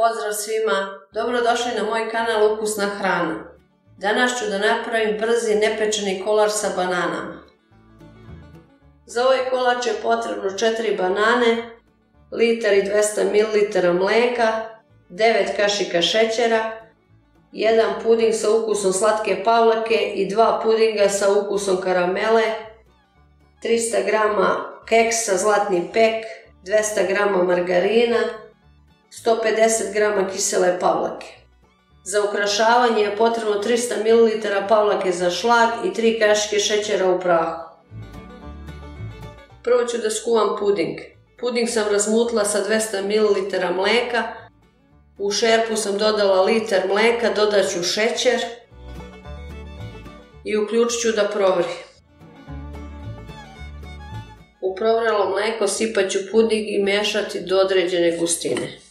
Pozdrav svima, dobrodošli na moj kanal Ukusna hrana. Danas ću da napravim brzi nepečeni kolač sa bananama. Za ovaj kolač je potrebno 4 banane, litar i 200 ml mleka, 9 kašika šećera, 1 puding sa ukusom slatke pavlake i 2 pudinga sa ukusom karamele, 300 g keksa zlatni pek, 200 g margarina, 150 g kisele pavlake. Za ukrašavanje je potrebno 300 ml pavlake za šlag i 3 kašike šećera u prahu. Prvo ću da skuvam puding. Puding sam razmutla sa 200 ml mleka. U šerpu sam dodala litar mleka, dodat ću šećer i uključit ću da provri. U provrelo mleko sipat ću puding i mešati do određene gustine.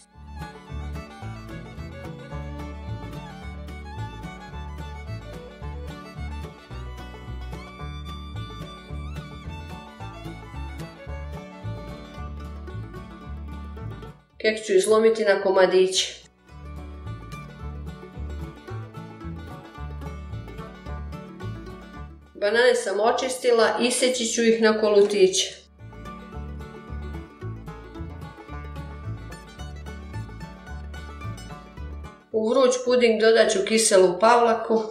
Keks ću izlomiti na komadiće. Banane sam očistila, iseći ću ih na kolutiće. U vruć puding dodat ću kiselu pavlaku.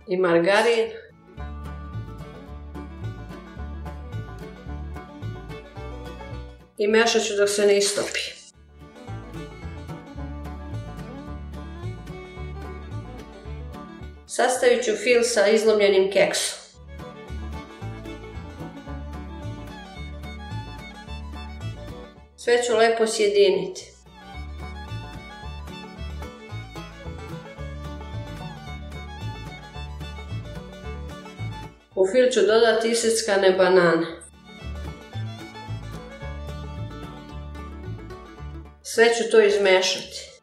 I margarin. I mešat ću dok se ne istopi. Sastavit ću fil sa izlomljenim keksom. Sve ću lepo sjediniti. U fil ću dodati iseckane banane. Sve ću to izmešati.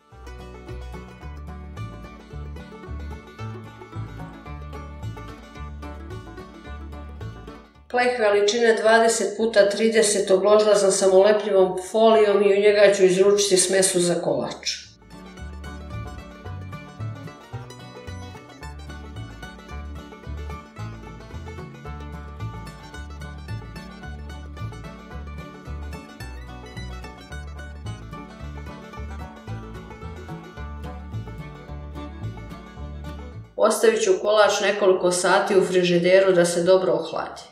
Pleh veličine 20x30 obložila sam samolepljivom folijom i u njega ću izručiti smesu za kolač. Ostavit ću kolač nekoliko sati u frižideru da se dobro ohladi.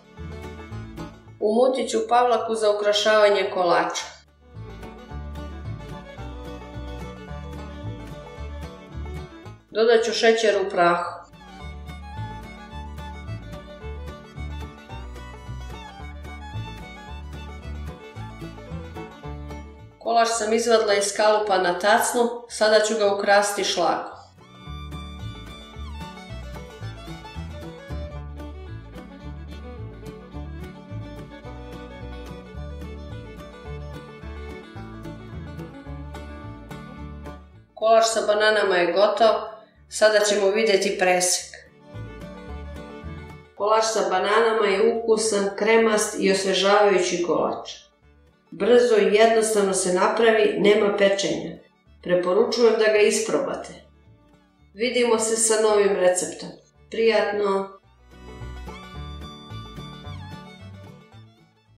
Umutit ću pavlaku za ukrašavanje kolača. Dodat ću šećer u prahu. Kolač sam izvadila iz kalupa na tacnu, sada ću ga ukrasiti šlagom. Kolač sa bananama je gotov, sada ćemo vidjeti presek. Kolač sa bananama je ukusan, kremast i osvežavajući kolač. Brzo i jednostavno se napravi, nema pečenja. Preporučujem da ga isprobate. Vidimo se sa novim receptom. Prijatno!